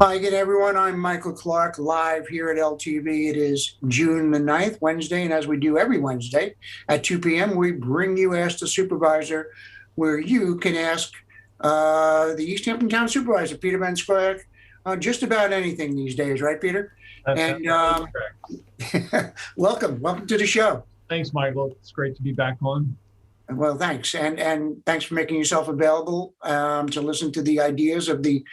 Hi again, everyone. I'm Michael Clark, live here at LTV. It is June the 9th, Wednesday, and as we do every Wednesday at 2 p.m., we bring you Ask the Supervisor, where you can ask the East Hampton Town Supervisor, Peter Van Scoyoc, just about anything these days, right, Peter? That's And absolutely correct. welcome to the show. Thanks, Michael. It's great to be back on. Well, thanks, and thanks for making yourself available to listen to the ideas of the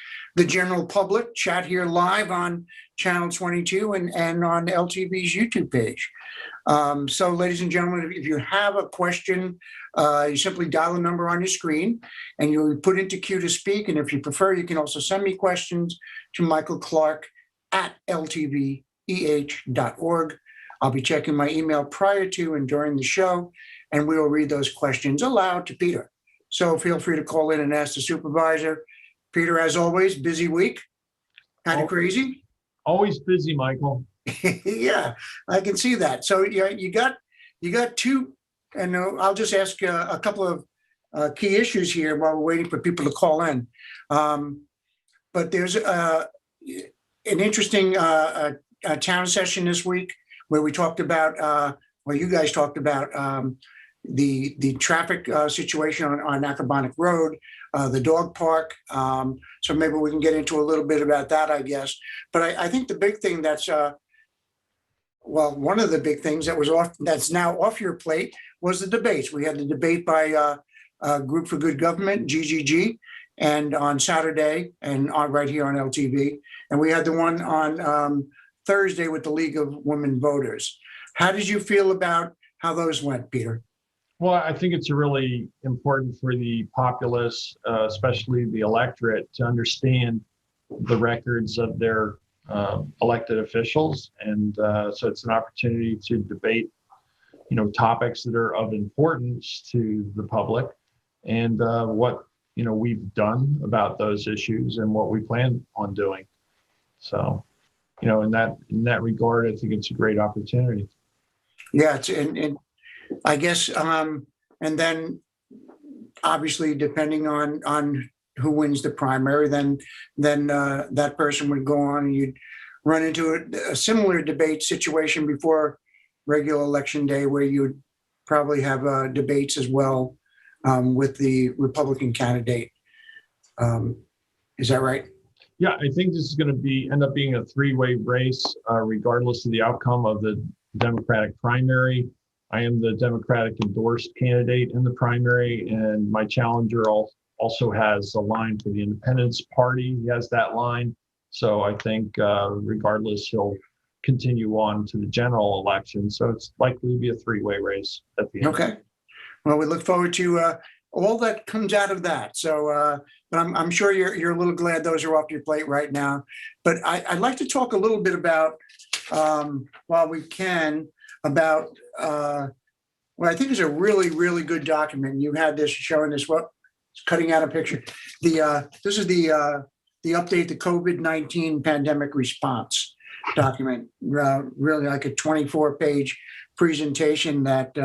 general public. Chat here live on Channel 22 and on LTV's YouTube page. So, ladies and gentlemen, if you have a question, you simply dial the number on your screen, and you'll be put into queue to speak. And if you prefer, you can also send me questions to Michael Clark at ltveh.org. I'll be checking my email prior to and during the show, and we will read those questions aloud to Peter. So feel free to call in and ask the supervisor. Peter, as always, busy week, kind of crazy. Always busy, Michael. Yeah, I can see that. So yeah, you got two, and I'll just ask a couple of key issues here while we're waiting for people to call in. But there's an interesting town session this week where we talked about, well, you guys talked about the traffic situation on Accabonac Road, the dog park. So maybe we can get into a little bit about that, I guess. But I think the big thing that's, well, one of the big things that's now off your plate was the debates. We had the debate by Group for Good Government, GGG, and on Saturday, and right here on LTV. And we had the one on Thursday with the League of Women Voters. How did you feel about how those went, Peter? Well, I think it's really important for the populace, especially the electorate, to understand the records of their elected officials. And so it's an opportunity to debate, topics that are of importance to the public and what, we've done about those issues and what we plan on doing. So, in that regard, I think it's a great opportunity. Yeah, and I guess, and then obviously depending on who wins the primary, then that person would go on and you'd run into a similar debate situation before regular election day, where you'd probably have debates as well with the Republican candidate. Is that right? Yeah, I think this is going to end up being a three-way race, regardless of the outcome of the Democratic primary. I am the Democratic endorsed candidate in the primary, and my challenger also has a line for the Independence Party. He has that line. So I think regardless, he'll continue on to the general election. So it's likely to be a three-way race at the end. Okay. Well, we look forward to all that comes out of that. So, but I'm sure you're a little glad those are off your plate right now. But I'd like to talk a little bit about, while we can, about what I think is a really, really good document. You had this showing this, it's cutting out a picture. This is the update, the COVID-19 pandemic response document, really like a 24-page presentation that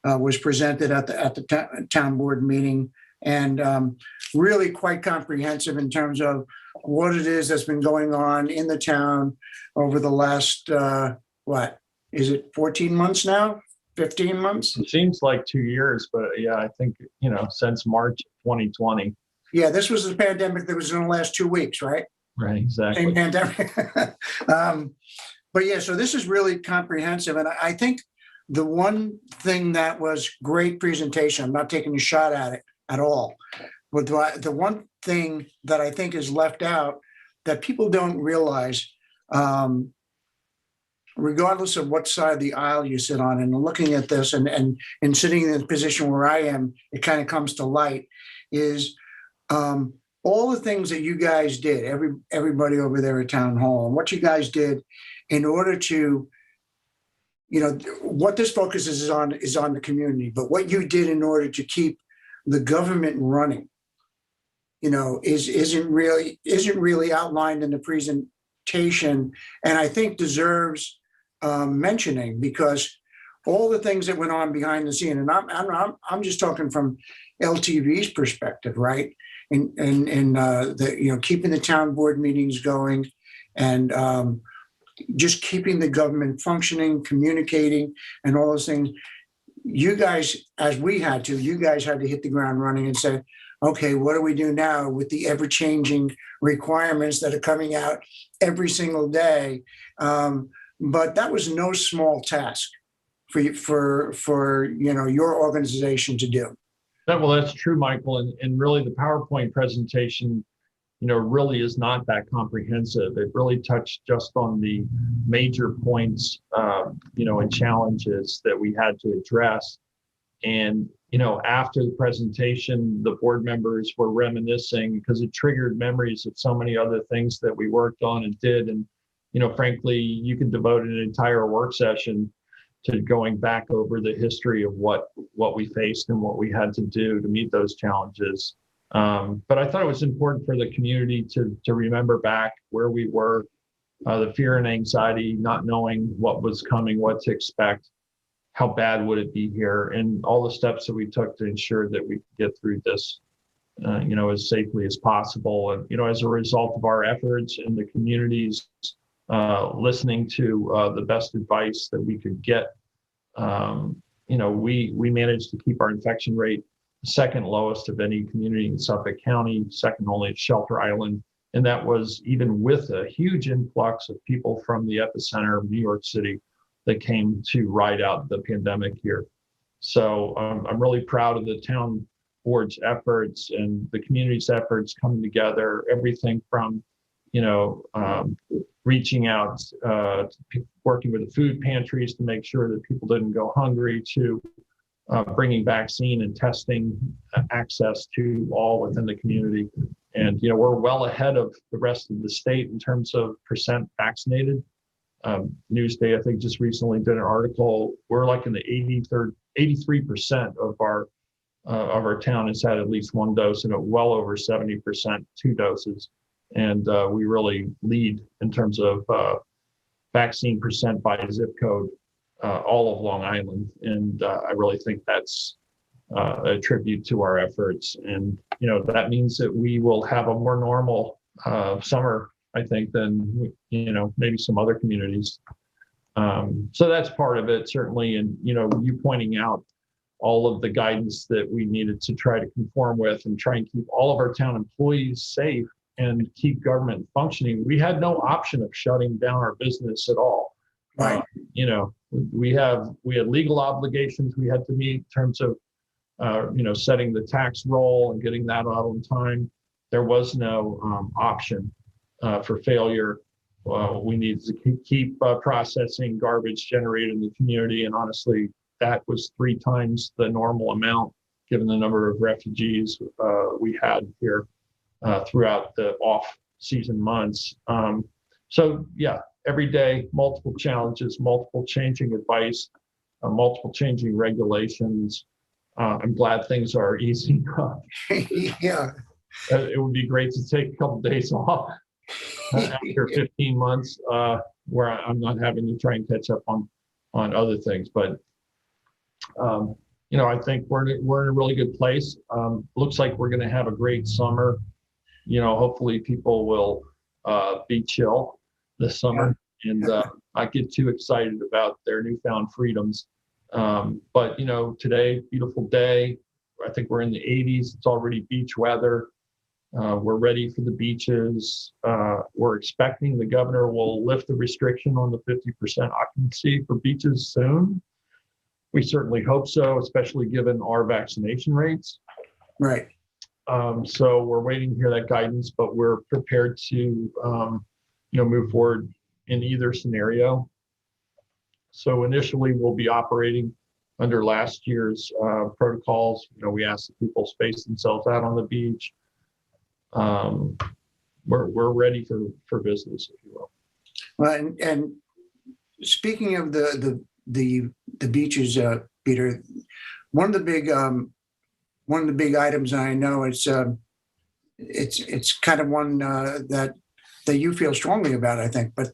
was presented at the town board meeting, and really quite comprehensive in terms of what it is that's been going on in the town over the last, what is it, 14 months now? 15 months? It seems like 2 years, but yeah, I think, since March 2020. Yeah, this was the pandemic that was in the last 2 weeks, right? Right, exactly. Same pandemic. But yeah, so this is really comprehensive. And I think the one thing that was great presentation, I'm not taking a shot at it at all, but the one thing that I think is left out that people don't realize, regardless of what side of the aisle you sit on, and looking at this and sitting in the position where I am, it kind of comes to light, is all the things that you guys did, everybody over there at Town Hall, and what you guys did in order to, what this focuses is on the community, but what you did in order to keep the government running, isn't really outlined in the presentation, and I think deserves mentioning, because all the things that went on behind the scene, and I'm just talking from LTV's perspective, right? the keeping the town board meetings going, and just keeping the government functioning, communicating, and all those things. You guys, as we had to, you guys had to hit the ground running and say, okay, what do we do now with the ever-changing requirements that are coming out every single day? But that was no small task for your organization to do. Well, that's true, Michael. And really the PowerPoint presentation, really is not that comprehensive. It really touched just on the major points, and challenges that we had to address. And, after the presentation, the board members were reminiscing because it triggered memories of so many other things that we worked on and did. And, frankly, you could devote an entire work session to going back over the history of what we faced and what we had to do to meet those challenges. But I thought it was important for the community to remember back where we were, the fear and anxiety, not knowing what was coming, what to expect, how bad would it be here, and all the steps that we took to ensure that we could get through this, as safely as possible. And, as a result of our efforts in the communities, listening to the best advice that we could get, we managed to keep our infection rate second lowest of any community in Suffolk County, second only to Shelter Island. And that was even with a huge influx of people from the epicenter of New York City that came to ride out the pandemic here. So I'm really proud of the town board's efforts and the community's efforts coming together, everything from, reaching out, working with the food pantries to make sure that people didn't go hungry, to bringing vaccine and testing access to all within the community. And, we're well ahead of the rest of the state in terms of percent vaccinated. Newsday, I think, just recently did an article. We're like in the 83% of our town has had at least one dose, and well over 70% 2 doses. And we really lead in terms of vaccine percent by zip code, all of Long Island. And I really think that's a tribute to our efforts. And, that means that we will have a more normal summer, I think, than, maybe some other communities. So that's part of it, certainly. And, you pointing out all of the guidance that we needed to try to conform with and try and keep all of our town employees safe and keep government functioning. We had no option of shutting down our business at all. Right. We had legal obligations we had to meet in terms of, setting the tax roll and getting that out on time. There was no option for failure. We needed to keep processing garbage generated in the community. And honestly, that was 3 times the normal amount, given the number of refugees we had here throughout the off-season months. So yeah, every day, multiple challenges, multiple changing advice, multiple changing regulations. I'm glad things are easing up. Yeah. It would be great to take a couple of days off after 15 months where I'm not having to try and catch up on other things. But, I think we're in a really good place. Looks like we're going to have a great summer. Hopefully people will be chill this summer and not get too excited about their newfound freedoms. But, today, beautiful day. I think we're in the 80s. It's already beach weather. We're ready for the beaches. We're expecting the governor will lift the restriction on the 50% occupancy for beaches soon. We certainly hope so, especially given our vaccination rates. Right. So we're waiting to hear that guidance, but we're prepared to, move forward in either scenario. So initially, we'll be operating under last year's protocols. We asked the people space themselves out on the beach. We're ready for business, if you will. Well, and speaking of the beaches, Peter, one of the big items I know it's kind of one that you feel strongly about, I think, but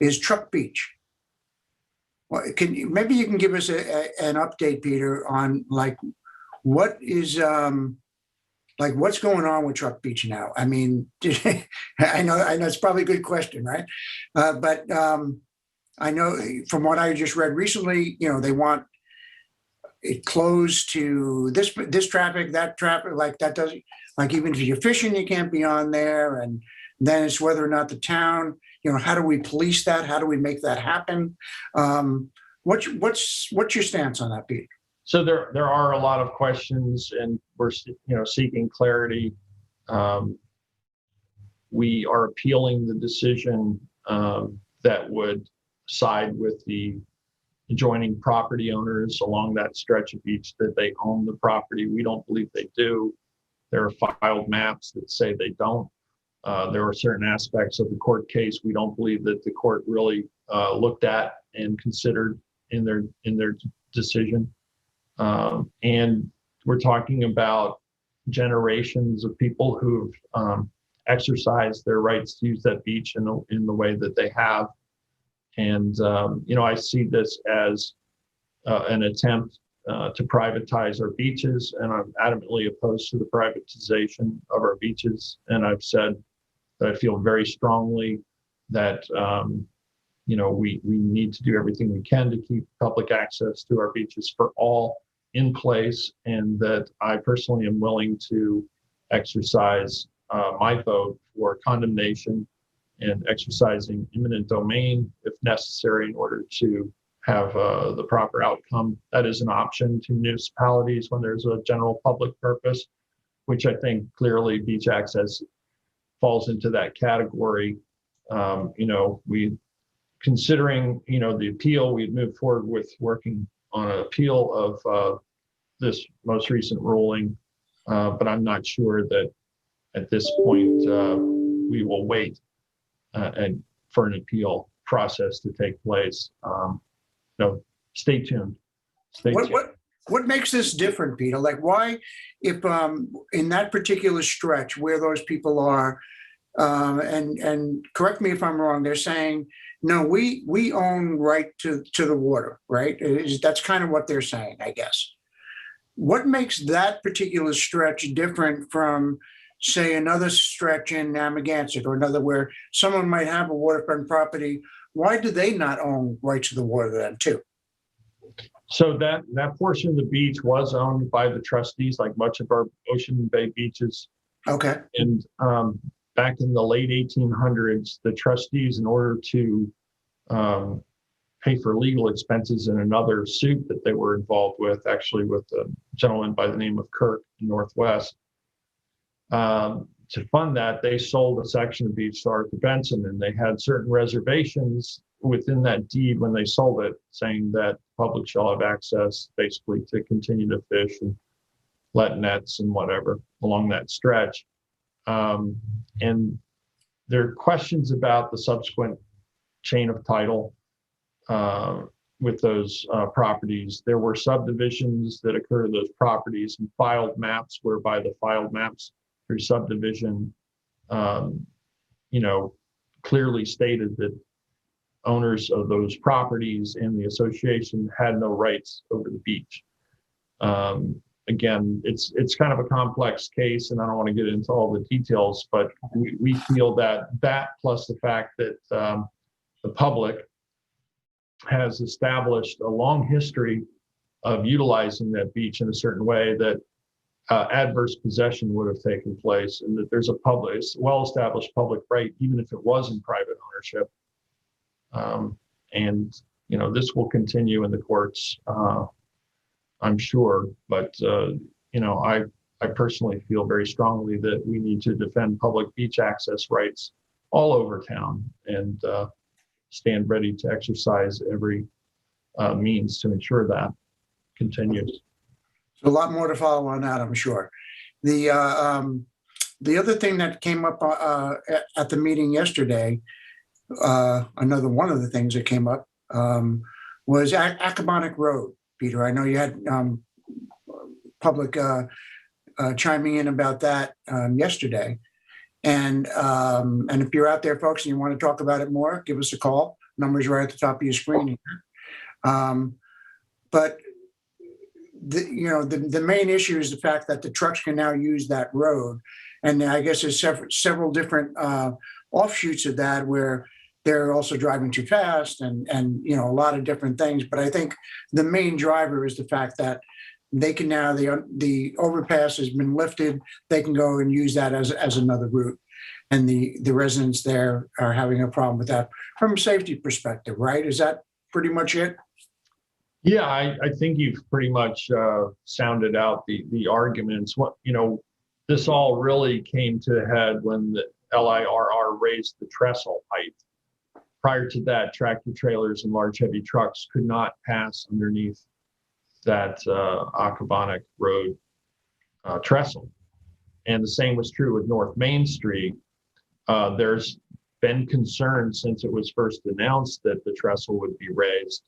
is Truck Beach. Well, maybe you can give us an update, Peter, on like what is like what's going on with Truck Beach now? I mean, I know it's probably a good question, right? But I know from what I just read recently, they want it closed to this traffic, that traffic, like that doesn't, like even if you're fishing, you can't be on there. And then it's whether or not the town, how do we police that? How do we make that happen? What's your stance on that, Pete? So there are a lot of questions, and we're seeking clarity. We are appealing the decision that would side with the adjoining property owners along that stretch of beach, that they own the property. We don't believe they do. There are filed maps that say they don't. There are certain aspects of the court case we don't believe that the court really looked at and considered in their decision. And we're talking about generations of people who've exercised their rights to use that beach in the way that they have. And, I see this as an attempt to privatize our beaches, and I'm adamantly opposed to the privatization of our beaches. And I've said that I feel very strongly that, we need to do everything we can to keep public access to our beaches for all in place, and that I personally am willing to exercise my vote for condemnation and exercising eminent domain if necessary in order to have the proper outcome. That is an option to municipalities when there's a general public purpose, which I think clearly beach access falls into that category. We considering, the appeal, we'd moved forward with working on an appeal of this most recent ruling, but I'm not sure that at this point we will wait and for an appeal process to take place. Stay tuned. What makes this different, Peter? Like why, if in that particular stretch where those people are, and correct me if I'm wrong, they're saying, no, we own right to the water, right? That's kind of what they're saying, I guess. What makes that particular stretch different from, say, another stretch in Amagansett or another where someone might have a waterfront property? Why do they not own rights to the water then too? So that portion of the beach was owned by the trustees, like much of our Ocean Bay beaches. Okay. And back in the late 1800s, the trustees, in order to pay for legal expenses in another suit that they were involved with, actually with a gentleman by the name of Kirk in Northwest, to fund that, they sold a section of beach to Arthur Benson, and they had certain reservations within that deed when they sold it, saying that the public shall have access basically to continue to fish and let nets and whatever along that stretch. And there are questions about the subsequent chain of title with those properties. There were subdivisions that occurred to those properties and filed maps, whereby the filed maps through subdivision, clearly stated that owners of those properties and the association had no rights over the beach. Again, it's kind of a complex case, and I don't want to get into all the details, but we feel that plus the fact that the public has established a long history of utilizing that beach in a certain way, that adverse possession would have taken place, and that there's a well-established public right, even if it was in private ownership. And this will continue in the courts, I'm sure, but I personally feel very strongly that we need to defend public beach access rights all over town, and stand ready to exercise every means to ensure that continues. So a lot more to follow on that, I'm sure. The other thing that came up at the meeting yesterday, another one of the things that came up was Accabonac Road. Peter, I know you had public chiming in about that yesterday. And if you're out there, folks, and you want to talk about it more, give us a call. Number's right at the top of your screen here. But the main issue is the fact that the trucks can now use that road. And I guess there's several different offshoots of that where they're also driving too fast and a lot of different things. But I think the main driver is the fact that they can now, the overpass has been lifted. They can go and use that as another route. And the residents there are having a problem with that from a safety perspective, right? Is that pretty much it? Yeah, I think you've pretty much sounded out the arguments. This all really came to a head when the LIRR raised the trestle height. Prior to that, tractor trailers and large heavy trucks could not pass underneath that Accabonac Road trestle. And the same was true with North Main Street. There's been concern since it was first announced that the trestle would be raised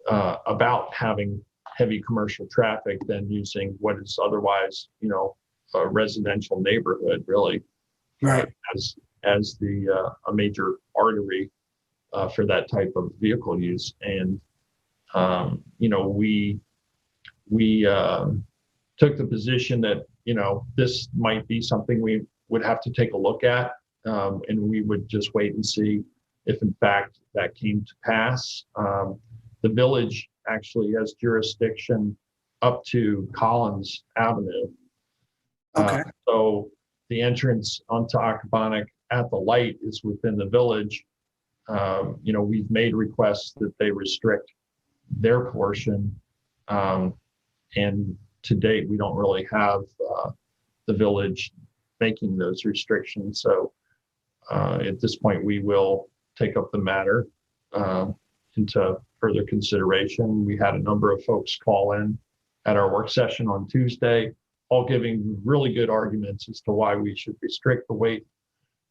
about having heavy commercial traffic then using what is otherwise, a residential neighborhood, really, right, as a major artery for that type of vehicle use. And we took the position that this might be something we would have to take a look at, and we would just wait and see if in fact that came to pass. The village actually has jurisdiction up to Collins Avenue. okay, So the entrance onto Accabonac at the light is within the village. We've made requests that they restrict their portion. And to date, we don't really have the village making those restrictions. So at this point, we will take up the matter into further consideration. We had a number of folks call in at our work session on Tuesday, all giving really good arguments as to why we should restrict the weight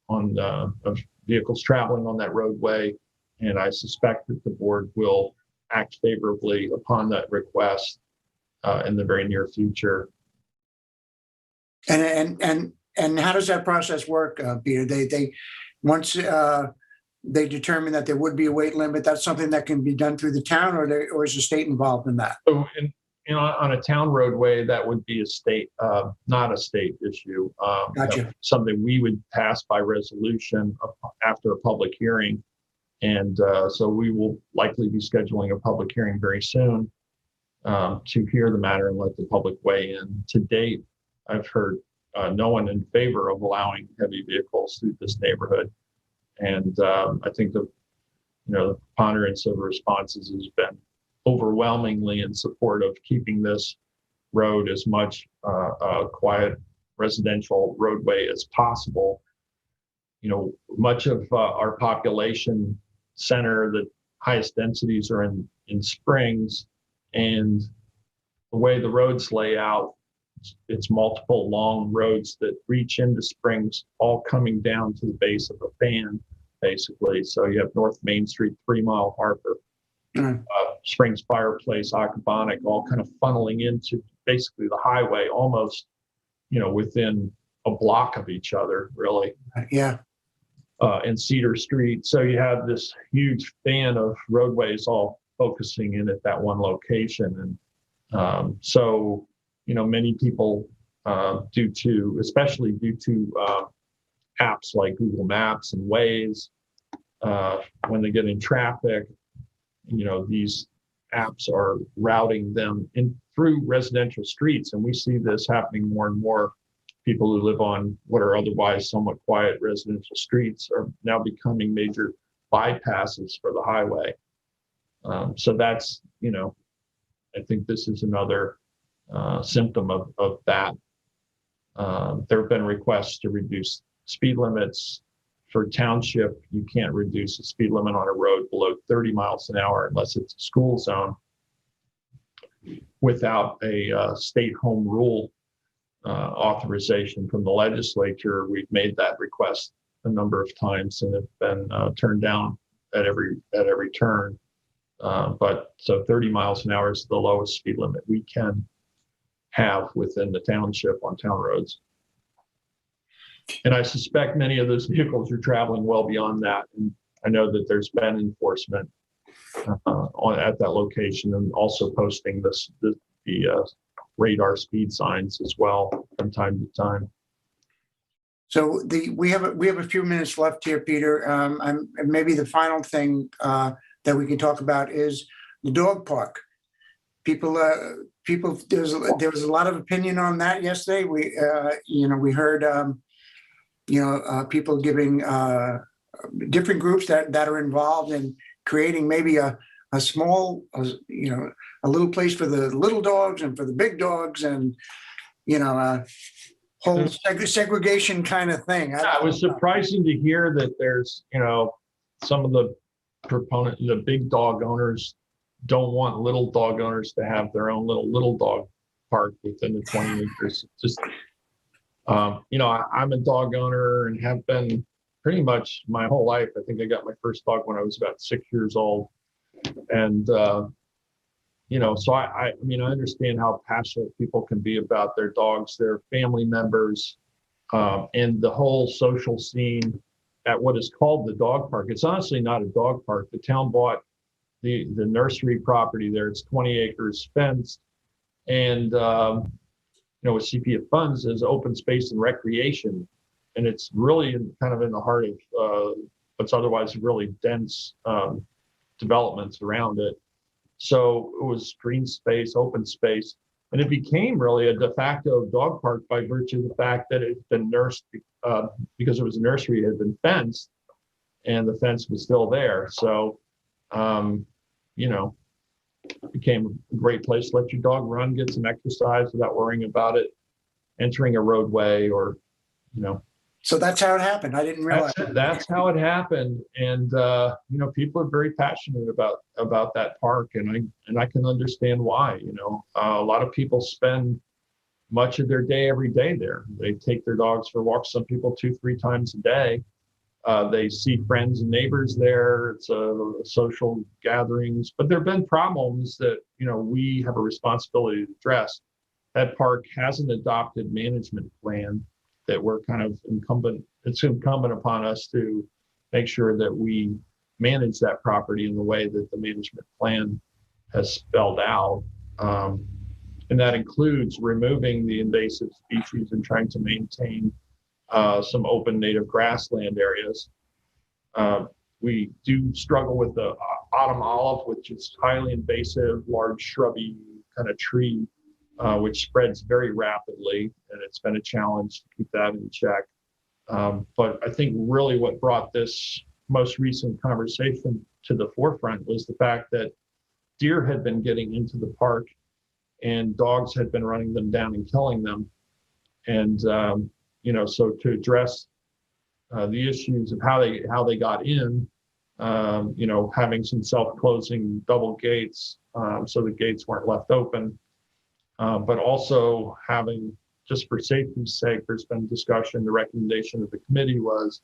of vehicles traveling on that roadway. And I suspect that the board will act favorably upon that request in the very near future. And how does that process work, Peter? They once they determine that there would be a weight limit, that's something that can be done through the town, or is the state involved in that? So on a town roadway, that would be a state, not a state issue. Gotcha. Something we would pass by resolution after a public hearing. And so we will likely be scheduling a public hearing very soon to hear the matter and let the public weigh in. To date, I've heard no one in favor of allowing heavy vehicles through this neighborhood. And I think the preponderance of responses has been overwhelmingly in support of keeping this road as much a quiet residential roadway as possible. Much of our population center, the highest densities are in Springs, and the way the roads lay out, it's multiple long roads that reach into Springs, all coming down to the base of a fan, basically. So you have North Main Street, 3 Mile Harper, Springs Fireplace, Accabonac, all kind of funneling into basically the highway, almost, within a block of each other, really. Yeah. And Cedar Street. So you have this huge fan of roadways all focusing in at that one location. And so, many people, especially due to apps like Google Maps and Waze, when they get in traffic, these apps are routing them in through residential streets. And we see this happening more and more. People who live on what are otherwise somewhat quiet residential streets are now becoming major bypasses for the highway. So that's, I think this is another symptom of that. There have been requests to reduce speed limits. For township, you can't reduce the speed limit on a road below 30 miles an hour unless it's a school zone without a state home rule authorization from the legislature. We've made that request a number of times and have been turned down at every turn. But so 30 miles an hour is the lowest speed limit we can have within the township on town roads. And I suspect many of those vehicles are traveling well beyond that. And I know that there's been enforcement at that location, and also posting the the radar speed signs as well from time to time. So we have a few minutes left here, Peter. And maybe the final thing that we can talk about is the dog park. People, there was a lot of opinion on that yesterday. We heard, people giving different groups that are involved in creating maybe a small, a little place for the little dogs and for the big dogs, and whole segregation kind of thing. It was surprising to hear that there's, some of the big dog owners don't want little dog owners to have their own little dog park within the 20 acres. Just, I'm a dog owner and have been pretty much my whole life. I think I got my first dog when I was about 6 years old. And, so I understand how passionate people can be about their dogs, their family members, and the whole social scene at what is called the dog park. It's honestly not a dog park. The town bought the nursery property there. It's 20 acres fenced. And, with CPF funds is open space and recreation. And it's really kind of in the heart of what's otherwise really dense developments around it. So it was green space, open space, and it became really a de facto dog park by virtue of the fact that it had been nursed because it was a nursery, it had been fenced, and the fence was still there. So, it became a great place to let your dog run, get some exercise without worrying about it entering a roadway or. So that's how it happened. I didn't realize. That's how it happened, and people are very passionate about that park, and I can understand why. A lot of people spend much of their day every day there. They take their dogs for walks. Some people 2-3 times a day. They see friends and neighbors there. It's social gatherings, but there have been problems that we have a responsibility to address. That park has an adopted management plan that we're kind of it's incumbent upon us to make sure that we manage that property in the way that the management plan has spelled out. And that includes removing the invasive species and trying to maintain some open native grassland areas. We do struggle with the autumn olive, which is highly invasive, large shrubby kind of tree, which spreads very rapidly, and it's been a challenge to keep that in check. But I think really what brought this most recent conversation to the forefront was the fact that deer had been getting into the park and dogs had been running them down and killing them. And, so to address the issues of how they got in, having some self-closing double gates so the gates weren't left open, but also having, just for safety's sake, there's been discussion, the recommendation of the committee was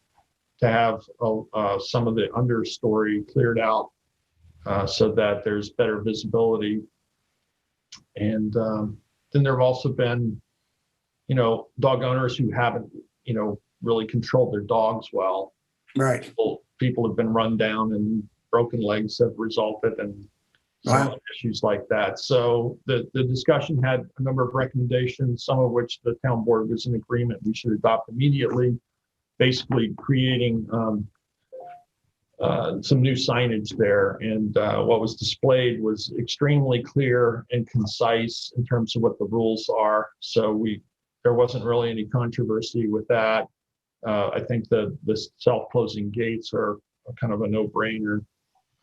to have some of the understory cleared out so that there's better visibility. And then there have also been, dog owners who haven't, really controlled their dogs well. Right. People have been run down and broken legs have resulted in some issues like that. So the discussion had a number of recommendations, some of which the town board was in agreement we should adopt immediately, basically creating some new signage there. And what was displayed was extremely clear and concise in terms of what the rules are. So there wasn't really any controversy with that. I think the self-closing gates are kind of a no-brainer.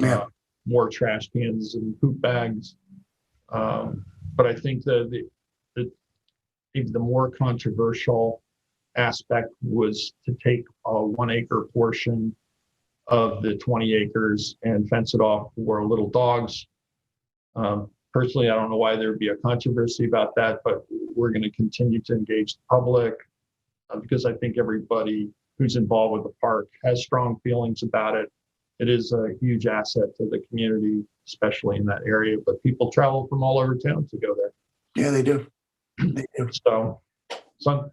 Yeah. More trash cans and poop bags. But I think maybe the more controversial aspect was to take a 1 acre portion of the 20 acres and fence it off for little dogs. Personally, I don't know why there would be a controversy about that, but we're going to continue to engage the public because I think everybody who's involved with the park has strong feelings about it. It is a huge asset to the community, especially in that area, but people travel from all over town to go there. Yeah, they do. They do. So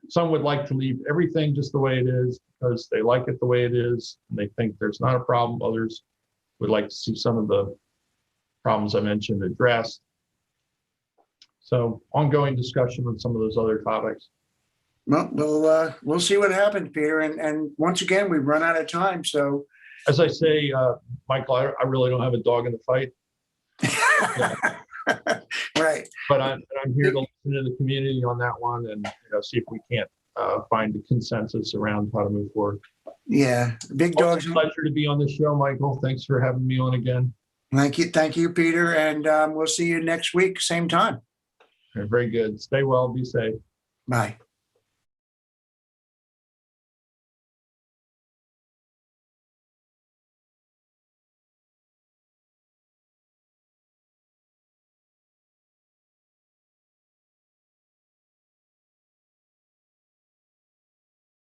some would like to leave everything just the way it is because they like it the way it is and they think there's not a problem. Others would like to see some of the problems I mentioned addressed. So ongoing discussion on some of those other topics. Well, we'll see what happens, Peter. And once again, we've run out of time. So, As I say, Michael, I really don't have a dog in the fight, right. but I'm here to listen to the community on that one and see if we can't find a consensus around how to move forward. Yeah, big dogs. It's a pleasure to be on the show, Michael. Thanks for having me on again. Thank you, Peter. And we'll see you next week, same time. Very good. Stay well. Be safe. Bye.